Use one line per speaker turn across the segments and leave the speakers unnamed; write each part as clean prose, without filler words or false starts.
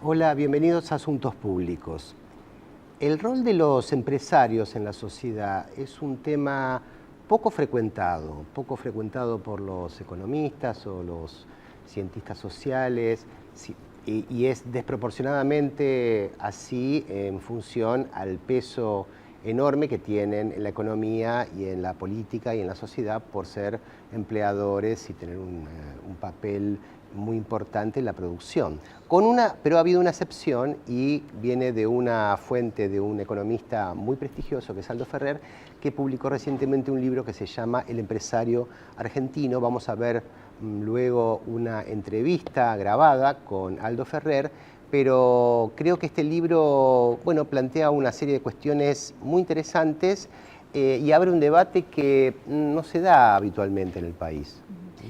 Hola, bienvenidos a Asuntos Públicos. El rol de los empresarios en la sociedad es un tema poco frecuentado por los economistas o los cientistas sociales, y es desproporcionadamente así en función al peso enorme que tienen en la economía y en la política y en la sociedad por ser empleadores y tener un papel muy importante en la producción. Pero ha habido una excepción y viene de una fuente de un economista muy prestigioso que es Aldo Ferrer, que publicó recientemente un libro que se llama El empresario argentino. Vamos a ver luego una entrevista grabada con Aldo Ferrer, pero creo que este libro, bueno, plantea una serie de cuestiones muy interesantes y abre un debate que no se da habitualmente en el país.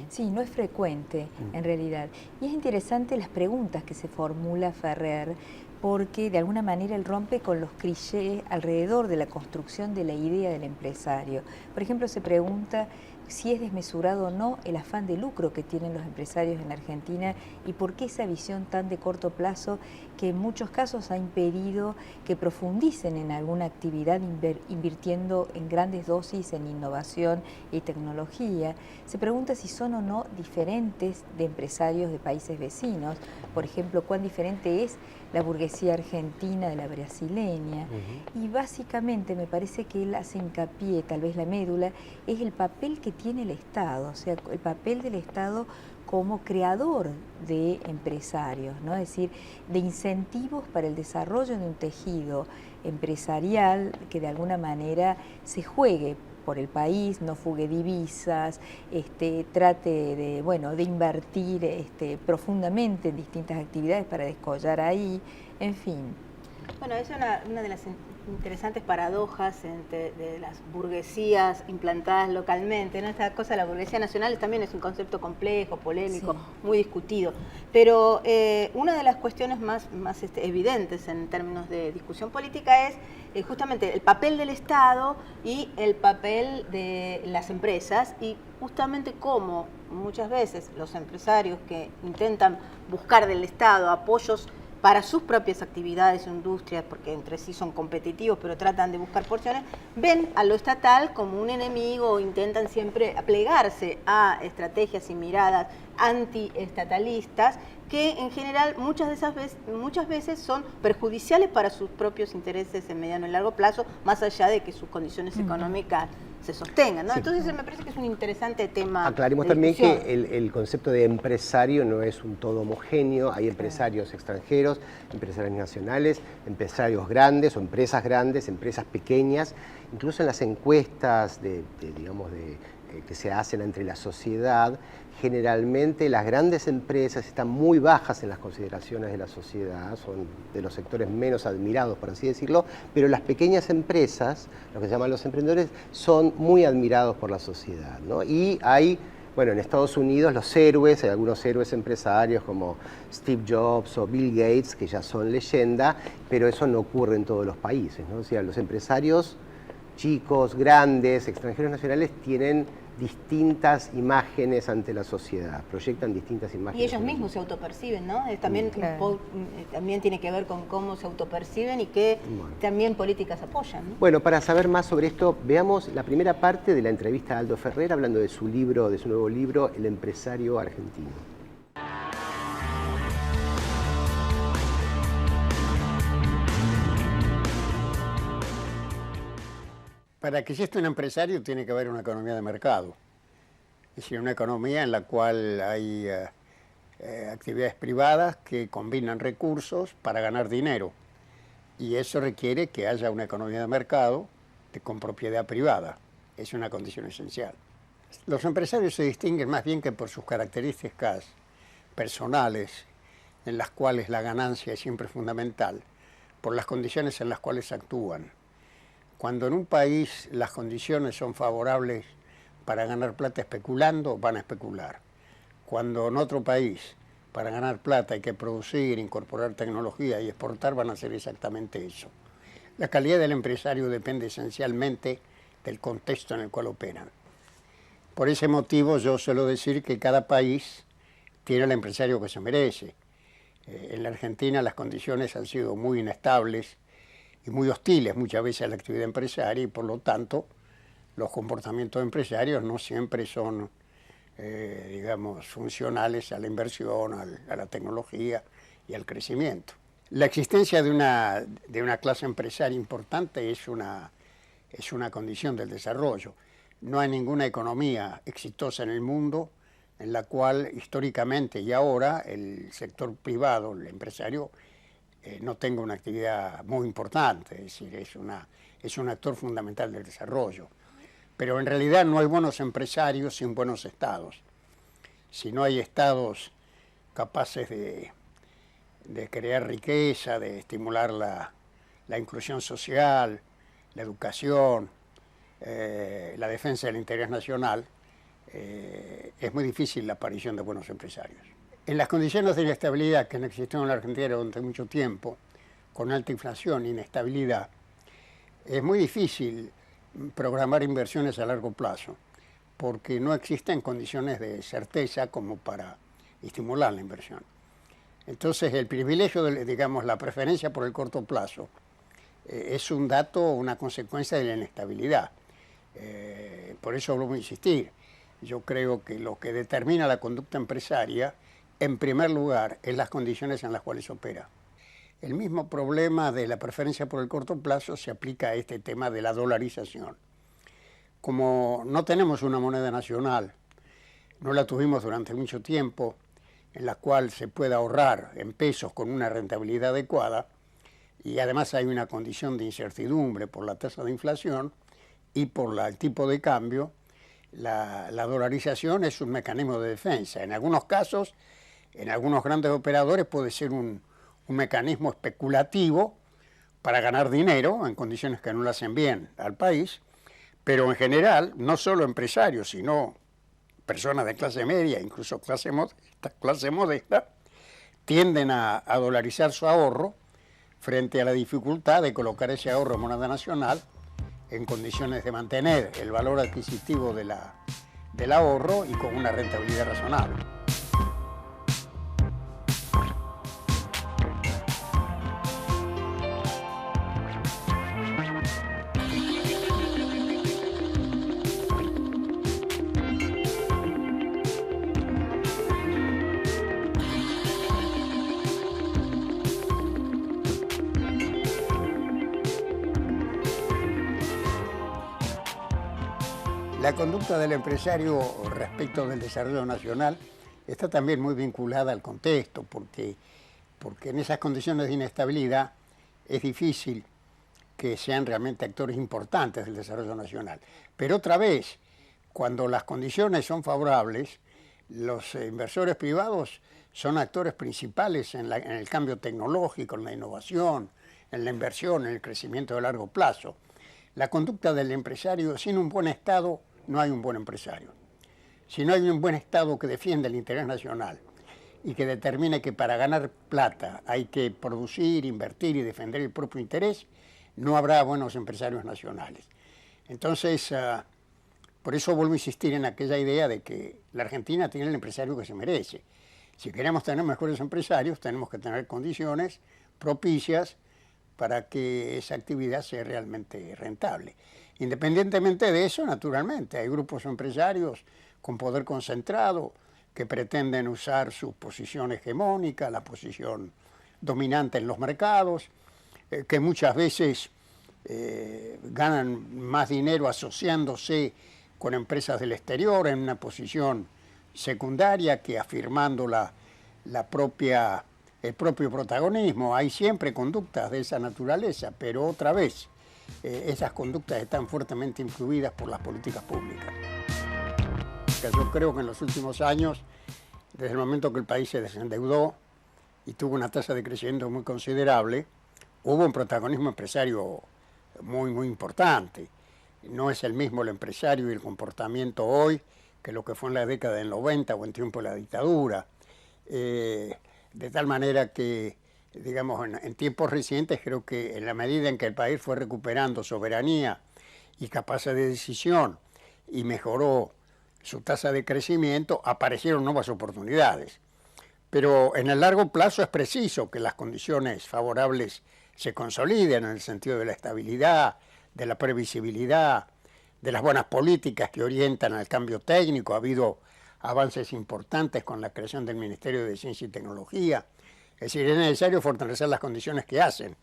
Sí, no es frecuente en realidad. Y es interesante las preguntas que se formula Ferrer, porque de alguna manera él rompe con los clichés alrededor de la construcción de la idea del empresario. Por ejemplo, se pregunta si es desmesurado o no el afán de lucro que tienen los empresarios en la Argentina y por qué esa visión tan de corto plazo que en muchos casos ha impedido que profundicen en alguna actividad invirtiendo en grandes dosis en innovación y tecnología. Se pregunta si son o no diferentes de empresarios de países vecinos. Por ejemplo, cuán diferente es la burguesía argentina de la brasileña. Y básicamente me parece que él hace hincapié, tal vez la médula, es el papel que tiene el Estado, o sea, el papel del Estado como creador de empresarios, ¿no? Es decir, de incentivos para el desarrollo de un tejido empresarial que de alguna manera se juegue por el país, no fugue divisas, trate de, bueno, de invertir profundamente en distintas actividades para descollar ahí, en fin.
Bueno, es una de las interesantes paradojas de las burguesías implantadas localmente, ¿no? Esta cosa de la burguesía nacional también es un concepto complejo, polémico, sí, muy discutido. Pero una de las cuestiones más evidentes en términos de discusión política es justamente el papel del Estado y el papel de las empresas, y justamente cómo muchas veces los empresarios que intentan buscar del Estado apoyos para sus propias actividades o industrias, porque entre sí son competitivos, pero tratan de buscar porciones, ven a lo estatal como un enemigo o intentan siempre plegarse a estrategias y miradas antiestatalistas que en general muchas veces son perjudiciales para sus propios intereses en mediano y largo plazo, más allá de que sus condiciones económicas se sostengan, ¿no? Sí. Entonces me parece que es un interesante tema.
Aclaremos también que el concepto de empresario no es un todo homogéneo. Hay empresarios extranjeros, empresarios nacionales, empresarios grandes o empresas grandes, empresas pequeñas. Incluso en las encuestas que se hacen entre la sociedad, generalmente las grandes empresas están muy bajas en las consideraciones de la sociedad, son de los sectores menos admirados, por así decirlo, pero las pequeñas empresas, lo que se llaman los emprendedores, son muy admirados por la sociedad, ¿no? Y hay, bueno, en Estados Unidos los héroes, hay algunos héroes empresarios como Steve Jobs o Bill Gates, que ya son leyenda, pero eso no ocurre en todos los países, ¿no? O sea, los empresarios chicos, grandes, extranjeros nacionales tienen distintas imágenes ante la sociedad, proyectan distintas imágenes.
Y ellos mismos se autoperciben, ¿no? También, claro, también tiene que ver con cómo se autoperciben y qué también políticas apoyan, ¿no?
Bueno, para saber más sobre esto, veamos la primera parte de la entrevista a Aldo Ferrer hablando de su libro, de su nuevo libro, El empresario argentino.
Para que exista un empresario tiene que haber una economía de mercado, es decir, una economía en la cual hay actividades privadas que combinan recursos para ganar dinero, y eso requiere que haya una economía de mercado con propiedad privada, es una condición esencial. Los empresarios se distinguen más bien que por sus características personales, en las cuales la ganancia es siempre fundamental, por las condiciones en las cuales actúan. Cuando en un país las condiciones son favorables para ganar plata especulando, van a especular. Cuando en otro país para ganar plata hay que producir, incorporar tecnología y exportar, van a hacer exactamente eso. La calidad del empresario depende esencialmente del contexto en el cual operan. Por ese motivo yo suelo decir que cada país tiene el empresario que se merece. En la Argentina las condiciones han sido muy inestables y muy hostiles muchas veces a la actividad empresaria y por lo tanto los comportamientos empresarios no siempre son, digamos, funcionales a la inversión, a la tecnología y al crecimiento. La existencia de una clase empresaria importante es una condición del desarrollo. No hay ninguna economía exitosa en el mundo en la cual históricamente y ahora el sector privado, el empresario, no tenga una actividad muy importante, es decir, es un actor fundamental del desarrollo. Pero en realidad no hay buenos empresarios sin buenos estados. Si no hay estados capaces de crear riqueza, de estimular la inclusión social, la educación, la defensa del interés nacional, es muy difícil la aparición de buenos empresarios. En las condiciones de inestabilidad que han existido en la Argentina durante mucho tiempo, con alta inflación e inestabilidad, es muy difícil programar inversiones a largo plazo, porque no existen condiciones de certeza como para estimular la inversión. Entonces el privilegio, digamos, la preferencia por el corto plazo, es un dato, una consecuencia de la inestabilidad. Por eso vuelvo a insistir. Yo creo que lo que determina la conducta empresaria, en primer lugar, es las condiciones en las cuales opera. El mismo problema de la preferencia por el corto plazo se aplica a este tema de la dolarización. Como no tenemos una moneda nacional, no la tuvimos durante mucho tiempo, en la cual se pueda ahorrar en pesos con una rentabilidad adecuada, y además hay una condición de incertidumbre por la tasa de inflación y por el tipo de cambio, la dolarización es un mecanismo de defensa. En algunos casos, en algunos grandes operadores puede ser un mecanismo especulativo para ganar dinero en condiciones que no le hacen bien al país, pero en general, no solo empresarios, sino personas de clase media, incluso clase modesta, tienden a dolarizar su ahorro frente a la dificultad de colocar ese ahorro en moneda nacional en condiciones de mantener el valor adquisitivo del ahorro y con una rentabilidad razonable. La conducta del empresario respecto del desarrollo nacional está también muy vinculada al contexto, porque en esas condiciones de inestabilidad es difícil que sean realmente actores importantes del desarrollo nacional. Pero otra vez, cuando las condiciones son favorables, los inversores privados son actores principales en el cambio tecnológico, en la innovación, en la inversión, en el crecimiento de largo plazo. La conducta del empresario, sin un buen Estado, no hay un buen empresario. Si no hay un buen Estado que defienda el interés nacional y que determine que para ganar plata hay que producir, invertir y defender el propio interés, no habrá buenos empresarios nacionales. Entonces, por eso vuelvo a insistir en aquella idea de que la Argentina tiene el empresario que se merece. Si queremos tener mejores empresarios, tenemos que tener condiciones propicias para que esa actividad sea realmente rentable. Independientemente de eso, naturalmente, hay grupos empresarios con poder concentrado que pretenden usar su posición hegemónica, la posición dominante en los mercados, que muchas veces ganan más dinero asociándose con empresas del exterior en una posición secundaria que afirmando el propio protagonismo. Hay siempre conductas de esa naturaleza, pero otra vez, esas conductas están fuertemente influidas por las políticas públicas. Yo creo que en los últimos años, desde el momento que el país se desendeudó y tuvo una tasa de crecimiento muy considerable, hubo un protagonismo empresario muy, muy importante. No es el mismo el empresario y el comportamiento hoy que lo que fue en la década del 90 o en tiempo de la dictadura. De tal manera que, digamos, en tiempos recientes creo que en la medida en que el país fue recuperando soberanía y capacidad de decisión y mejoró su tasa de crecimiento, aparecieron nuevas oportunidades. Pero en el largo plazo es preciso que las condiciones favorables se consoliden en el sentido de la estabilidad, de la previsibilidad, de las buenas políticas que orientan al cambio técnico. Ha habido avances importantes con la creación del Ministerio de Ciencia y Tecnología. Es decir, es necesario fortalecer las condiciones que hacen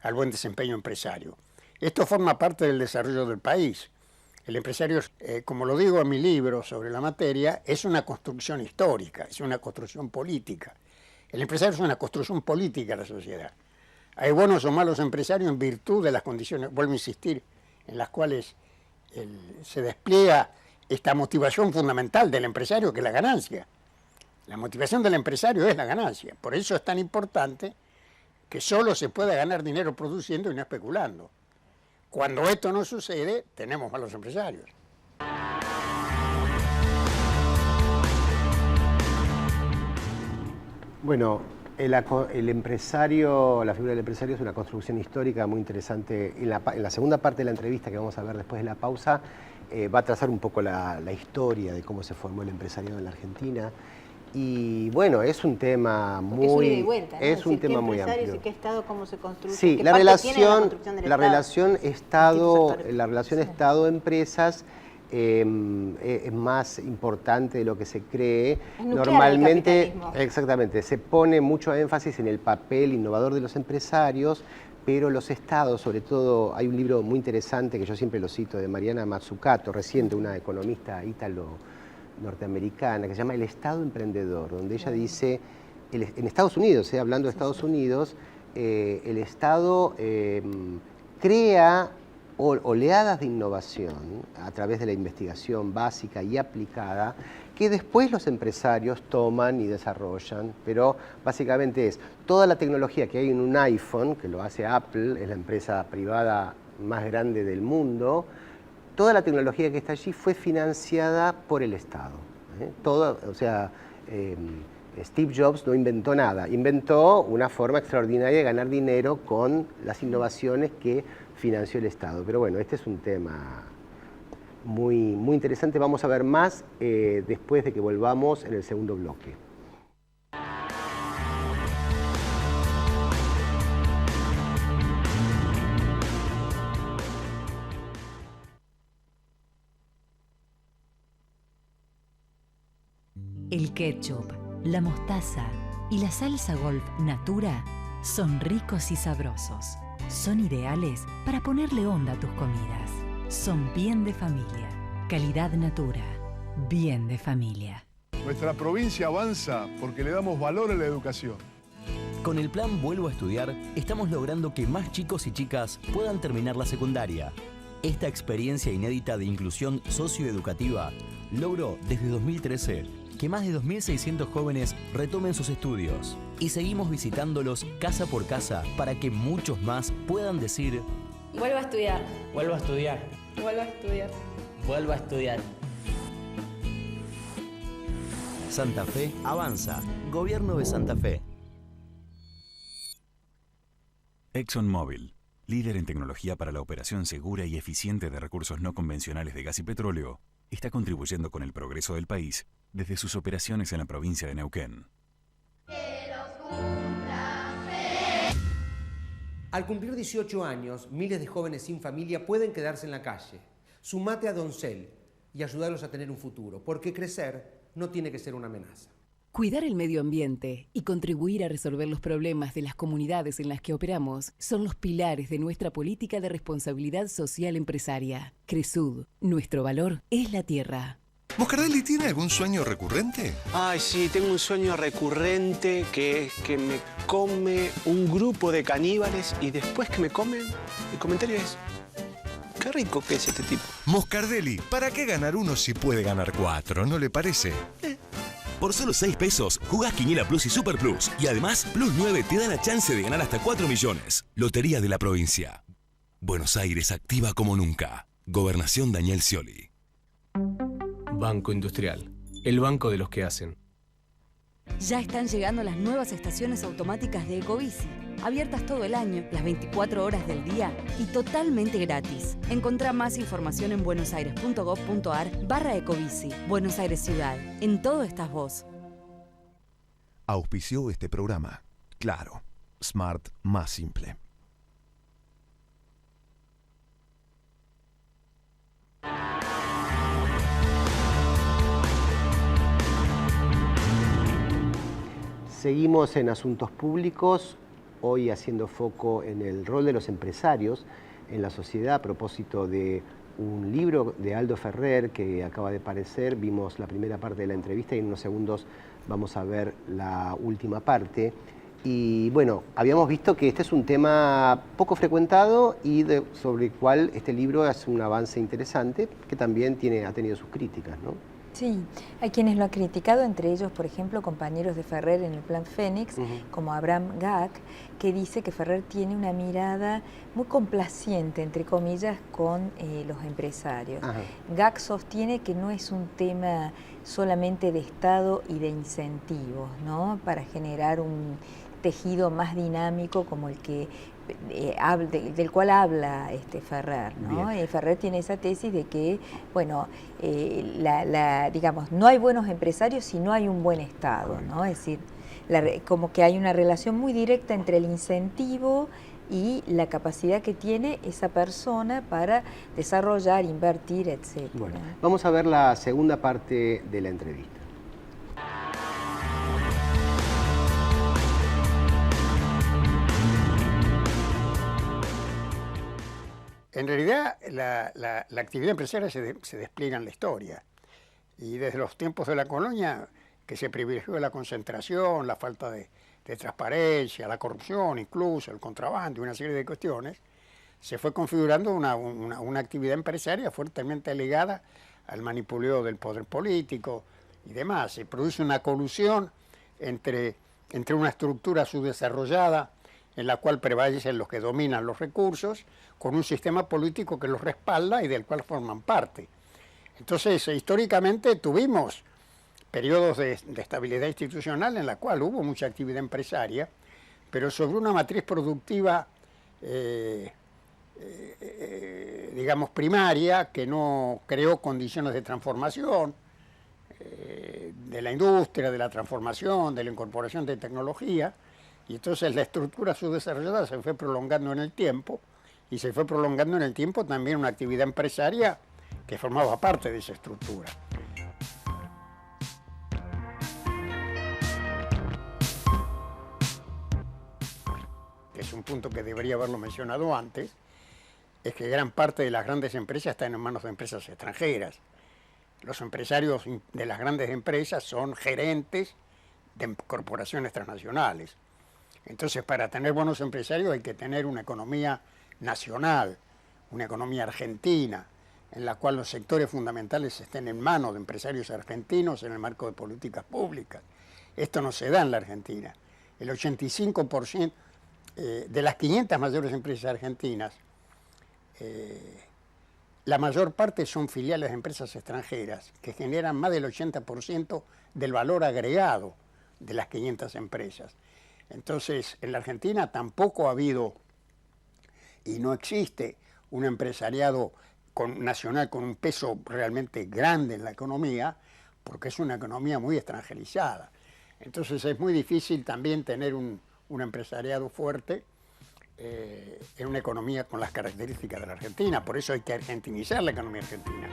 al buen desempeño empresario. Esto forma parte del desarrollo del país. El empresario, como lo digo en mi libro sobre la materia, es una construcción histórica, es una construcción política. El empresario es una construcción política de la sociedad. Hay buenos o malos empresarios en virtud de las condiciones, vuelvo a insistir, en las cuales se despliega esta motivación fundamental del empresario, que es la ganancia. La motivación del empresario es la ganancia. Por eso es tan importante que solo se pueda ganar dinero produciendo y no especulando. Cuando esto no sucede, tenemos malos empresarios.
Bueno, el empresario, la figura del empresario es una construcción histórica muy interesante. En la segunda parte de la entrevista que vamos a ver después de la pausa, va a trazar un poco la historia de cómo se formó el empresariado en la Argentina. Y bueno, es un tema muy...
Es un ida y vuelta, ¿no?
Es un tema muy amplio.
¿Y qué Estado, cómo se construye?
Sí,
¿Qué
la
parte tiene de
relación,
construcción del
la relación
Estado?
Estado-empresas es más importante de lo que se cree.
Es nuclear
Normalmente,
el capitalismo.
exactamente, se pone mucho énfasis en el papel innovador de los empresarios, pero los estados, sobre todo, hay un libro muy interesante que yo siempre lo cito, de Mariana Mazzucato, reciente, una economista ítalo-norteamericana, que se llama El Estado Emprendedor, donde ella dice, en Estados Unidos, hablando de Estados Unidos, el Estado crea oleadas de innovación a través de la investigación básica y aplicada que después los empresarios toman y desarrollan, pero básicamente es toda la tecnología que hay en un iPhone, que lo hace Apple, es la empresa privada más grande del mundo, toda la tecnología que está allí fue financiada por el Estado. Steve Jobs no inventó nada, inventó una forma extraordinaria de ganar dinero con las innovaciones que financió el Estado. Pero bueno, este es un tema muy, muy interesante. Vamos a ver más después de que volvamos en el segundo bloque.
El ketchup, la mostaza y la salsa Golf Natura son ricos y sabrosos. Son ideales para ponerle onda a tus comidas. Son bien de familia. Calidad Natura. Bien de familia.
Nuestra provincia avanza porque le damos valor a la educación.
Con el plan Vuelvo a Estudiar, estamos logrando que más chicos y chicas puedan terminar la secundaria. Esta experiencia inédita de inclusión socioeducativa logró desde 2013 que más de 2.600 jóvenes retomen sus estudios. Y seguimos visitándolos casa por casa para que muchos más puedan decir:
vuelvo a estudiar.
Vuelvo a estudiar.
Vuelvo a estudiar.
Vuelvo a estudiar.
Santa Fe avanza. Gobierno de Santa Fe.
ExxonMobil, líder en tecnología para la operación segura y eficiente de recursos no convencionales de gas y petróleo, está contribuyendo con el progreso del país desde sus operaciones en la provincia de Neuquén.
Al cumplir 18 años, miles de jóvenes sin familia pueden quedarse en la calle. Sumate a Doncel y ayudarlos a tener un futuro, porque crecer no tiene que ser una amenaza.
Cuidar el medio ambiente y contribuir a resolver los problemas de las comunidades en las que operamos son los pilares de nuestra política de responsabilidad social empresaria. Cresud, nuestro valor es la tierra.
¿Moscardelli tiene algún sueño recurrente?
Ay, sí, tengo un sueño recurrente que es que me come un grupo de caníbales y después que me comen, el comentario es: qué rico que es este tipo.
Moscardelli, ¿para qué ganar uno si puede ganar 4? ¿No le parece?
Por solo 6 pesos, jugás Quiniela Plus y Super Plus. Y además, Plus 9 te da la chance de ganar hasta 4 millones. Lotería de la provincia. Buenos Aires activa como nunca. Gobernación Daniel Scioli.
Banco Industrial. El banco de los que hacen.
Ya están llegando las nuevas estaciones automáticas de Ecobici. Abiertas todo el año, las 24 horas del día y totalmente gratis. Encontrá más información en buenosaires.gov.ar/Ecobici. Buenos Aires Ciudad. En todo estás vos.
auspició este programa. Claro, Smart más simple.
Seguimos en Asuntos Públicos, hoy haciendo foco en el rol de los empresarios en la sociedad a propósito de un libro de Aldo Ferrer que acaba de aparecer. Vimos la primera parte de la entrevista y en unos segundos vamos a ver la última parte. Y bueno, habíamos visto que este es un tema poco frecuentado y sobre el cual este libro es un avance interesante que también ha tenido sus críticas, ¿no?
Sí, hay quienes lo han criticado, entre ellos, por ejemplo, compañeros de Ferrer en el Plan Fénix, como Abraham Gack, que dice que Ferrer tiene una mirada muy complaciente, entre comillas, con los empresarios. Gack sostiene que no es un tema solamente de Estado y de incentivos, ¿no?, para generar un tejido más dinámico como el que del cual habla Ferrer, ¿no? Ferrer tiene esa tesis de que, bueno, digamos, no hay buenos empresarios si no hay un buen Estado, ¿no? Es decir, como que hay una relación muy directa entre el incentivo y la capacidad que tiene esa persona para desarrollar, invertir, etc.
Bueno, vamos a ver la segunda parte de la entrevista.
En realidad, la actividad empresarial se despliega en la historia. Y desde los tiempos de la colonia, que se privilegió la concentración, la falta de transparencia, la corrupción incluso, el contrabando y una serie de cuestiones, se fue configurando una actividad empresaria fuertemente ligada al manipuleo del poder político y demás. Se produce una colusión entre una estructura subdesarrollada en la cual prevalecen los que dominan los recursos, con un sistema político que los respalda y del cual forman parte. Entonces, históricamente tuvimos periodos de estabilidad institucional en la cual hubo mucha actividad empresaria, pero sobre una matriz productiva, digamos, primaria, que no creó condiciones de transformación de la industria, de la transformación, de la incorporación de tecnología. Y entonces la estructura subdesarrollada se fue prolongando en el tiempo, y se fue prolongando en el tiempo también una actividad empresaria que formaba parte de esa estructura. Es un punto que debería haberlo mencionado antes, es que gran parte de las grandes empresas están en manos de empresas extranjeras. Los empresarios de las grandes empresas son gerentes de corporaciones transnacionales. Entonces, para tener buenos empresarios hay que tener una economía nacional, una economía argentina, en la cual los sectores fundamentales estén en manos de empresarios argentinos en el marco de políticas públicas. Esto no se da en la Argentina. El 85% de las 500 mayores empresas argentinas, la mayor parte son filiales de empresas extranjeras que generan más del 80% del valor agregado de las 500 empresas. Entonces, en la Argentina tampoco ha habido y no existe un empresariado nacional con un peso realmente grande en la economía, porque es una economía muy extranjerizada. Entonces es muy difícil también tener un empresariado fuerte en una economía con las características de la Argentina. Por eso hay que argentinizar la economía argentina.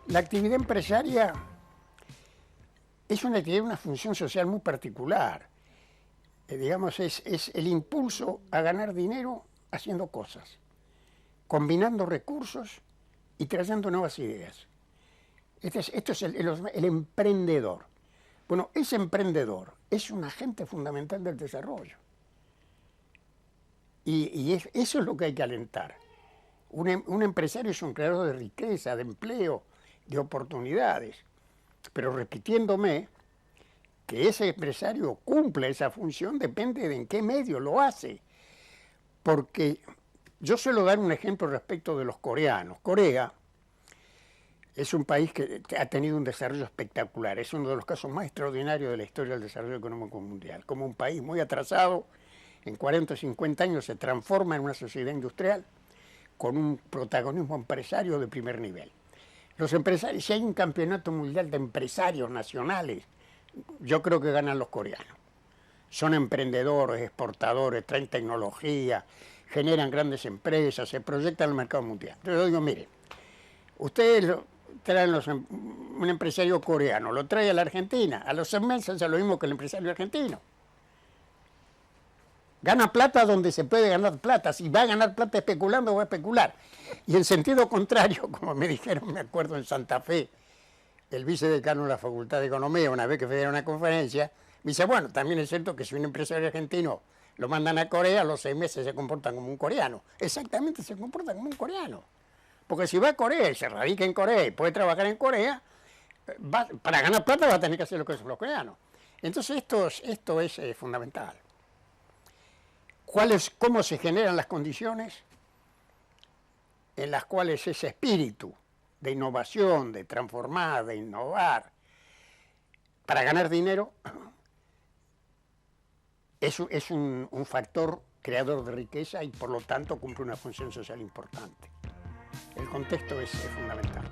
La actividad empresaria tiene una función social muy particular. Digamos, es el impulso a ganar dinero haciendo cosas, combinando recursos y trayendo nuevas ideas. Esto es el emprendedor. Bueno, ese emprendedor es un agente fundamental del desarrollo. Y eso es lo que hay que alentar. Un empresario es un creador de riqueza, de empleo, de oportunidades. Pero repitiéndome, que ese empresario cumpla esa función depende de en qué medio lo hace. Porque yo suelo dar un ejemplo respecto de los coreanos. Corea es un país que ha tenido un desarrollo espectacular. Es uno de los casos más extraordinarios de la historia del desarrollo económico mundial. Como un país muy atrasado, en 40 o 50 años se transforma en una sociedad industrial con un protagonismo empresario de primer nivel. Los empresarios, si hay un campeonato mundial de empresarios nacionales, yo creo que ganan los coreanos. Son emprendedores, exportadores, traen tecnología, generan grandes empresas, se proyectan al mercado mundial. Entonces yo digo, miren, ustedes traen un empresario coreano, lo trae a la Argentina, a los 6 meses hace lo mismo que el empresario argentino. Gana plata donde se puede ganar plata. Si va a ganar plata especulando, va a especular. Y en sentido contrario, como me dijeron, me acuerdo en Santa Fe, el vicedecano de la Facultad de Economía, una vez que fue a una conferencia, me dice, bueno, también es cierto que si un empresario argentino lo mandan a Corea, a los 6 meses se comportan como un coreano. Exactamente, se comportan como un coreano. Porque si va a Corea y se radica en Corea y puede trabajar en Corea, para ganar plata va a tener que hacer lo que hacen los coreanos. Entonces esto es fundamental. ¿Cómo se generan las condiciones en las cuales ese espíritu de innovación, de transformar, de innovar, para ganar dinero, es un factor creador de riqueza y por lo tanto cumple una función social importante? El contexto es fundamental.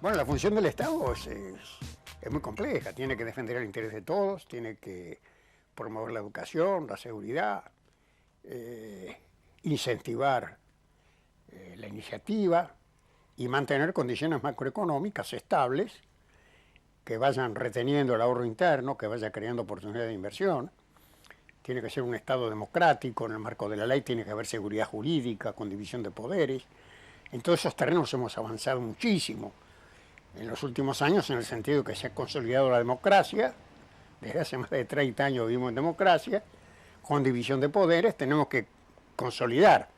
Bueno, la función del Estado es muy compleja, tiene que defender el interés de todos, tiene que promover la educación, la seguridad, incentivar la iniciativa y mantener condiciones macroeconómicas estables que vayan reteniendo el ahorro interno, que vaya creando oportunidades de inversión. Tiene que ser un Estado democrático, en el marco de la ley tiene que haber seguridad jurídica, con división de poderes. En todos esos terrenos hemos avanzado muchísimo en los últimos años, en el sentido que se ha consolidado la democracia. Desde hace más de 30 años vivimos en democracia, con división de poderes. Tenemos que consolidar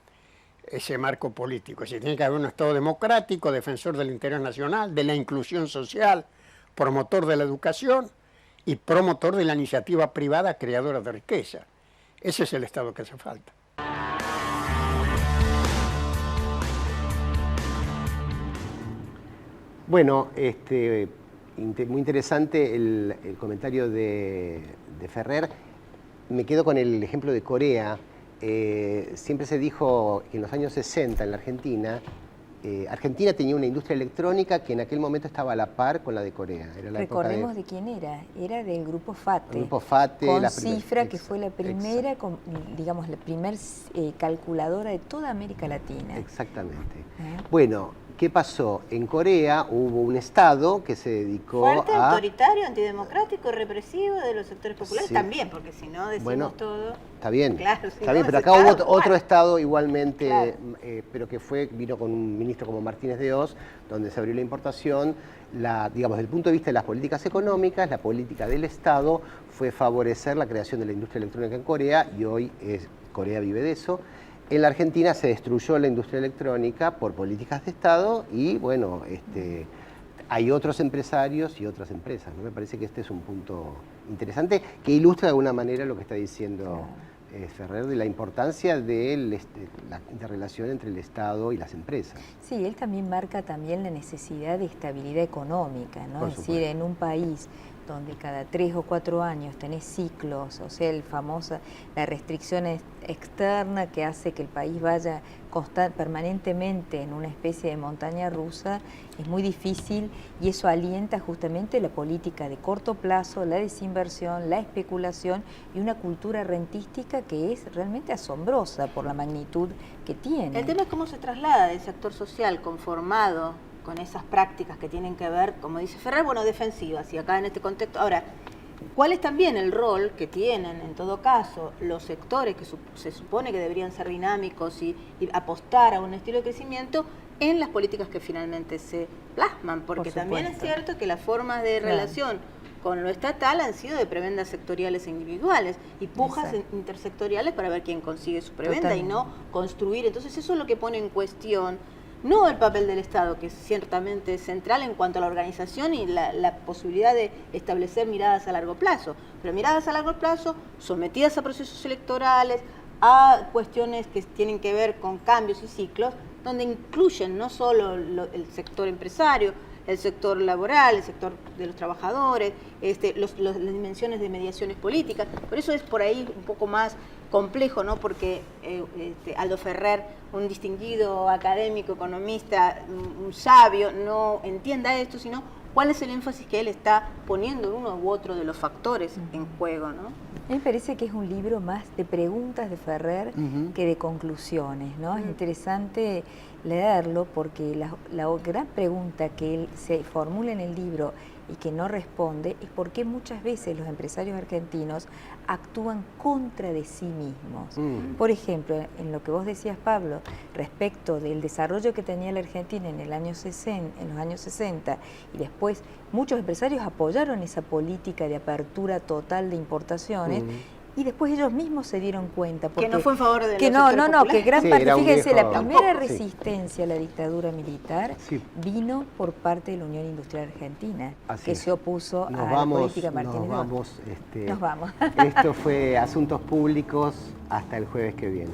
ese marco político. Es decir, tiene que haber un Estado democrático, defensor del interés nacional, de la inclusión social, promotor de la educación y promotor de la iniciativa privada creadora de riqueza. Ese es el Estado que hace falta.
Bueno, muy interesante el comentario de Ferrer. Me quedo con el ejemplo de Corea. Siempre se dijo que en los años 60 en la Argentina, Argentina tenía una industria electrónica que en aquel momento estaba a la par con la de Corea. Era la
Recordemos de quién era del grupo FATE.
El grupo FATE.
Con Cifra, que fue la primera, digamos, la primer calculadora de toda América Latina.
Exactamente. Bueno, ¿qué pasó? En Corea hubo un Estado que se dedicó
fuerte, autoritario, antidemocrático, represivo de los sectores populares, sí. También, porque si no decimos todo...
Está bien,
claro,
está bien, pero acá hubo otro Estado igualmente, claro. Pero que vino con un ministro como Martínez de Hoz, donde se abrió la importación. Digamos, desde el punto de vista de las políticas económicas, la política del Estado fue favorecer la creación de la industria electrónica en Corea, y hoy Corea vive de eso. En la Argentina se destruyó la industria electrónica por políticas de Estado y, bueno, hay otros empresarios y otras empresas, ¿no? Me parece que este es un punto interesante que ilustra de alguna manera lo que está diciendo Ferrer de la importancia de la interrelación entre el Estado y las empresas.
Sí, él también marca también la necesidad de estabilidad económica, ¿no? Es decir, en un país donde cada 3 o 4 años tenés ciclos, o sea, la restricción externa que hace que el país vaya permanentemente en una especie de montaña rusa, es muy difícil, y eso alienta justamente la política de corto plazo, la desinversión, la especulación y una cultura rentística que es realmente asombrosa por la magnitud que tiene.
El tema es cómo se traslada de ese actor social conformado con esas prácticas que tienen que ver, como dice Ferrer, bueno, defensivas, y acá en este contexto. Ahora, ¿cuál es también el rol que tienen, en todo caso, los sectores que se supone que deberían ser dinámicos y apostar a un estilo de crecimiento en las políticas que finalmente se plasman? Porque también es cierto que las formas de relación con lo estatal han sido de prebendas sectoriales e individuales y pujas intersectoriales para ver quién consigue su prebenda y no construir. Entonces eso es lo que pone en cuestión no el papel del Estado, que ciertamente es central en cuanto a la organización y la posibilidad de establecer miradas a largo plazo, pero miradas a largo plazo sometidas a procesos electorales, a cuestiones que tienen que ver con cambios y ciclos, donde incluyen no solo el sector empresario, el sector laboral, el sector de los trabajadores, las dimensiones de mediaciones políticas. Por eso es por ahí un poco más complejo, ¿no? Porque Aldo Ferrer, un distinguido académico, economista, un sabio, no entienda esto, sino cuál es el énfasis que él está poniendo en uno u otro de los factores en juego, ¿no?
A mí me parece que es un libro más de preguntas de Ferrer que de conclusiones, ¿no? Es interesante leerlo porque la gran pregunta que él se formula en el libro y que no responde es por qué muchas veces los empresarios argentinos actúan contra de sí mismos. Por ejemplo, en lo que vos decías, Pablo, respecto del desarrollo que tenía la Argentina en los años 60 y después muchos empresarios apoyaron esa política de apertura total de importaciones y después ellos mismos se dieron cuenta
que no fue en favor de
que
los
que gran
sí,
parte, fíjense, la primera
tampoco,
resistencia a la dictadura militar vino por parte de la Unión Industrial Argentina, que se opuso a la política Martínez
Nos vamos. Esto fue Asuntos Públicos, hasta el jueves que viene.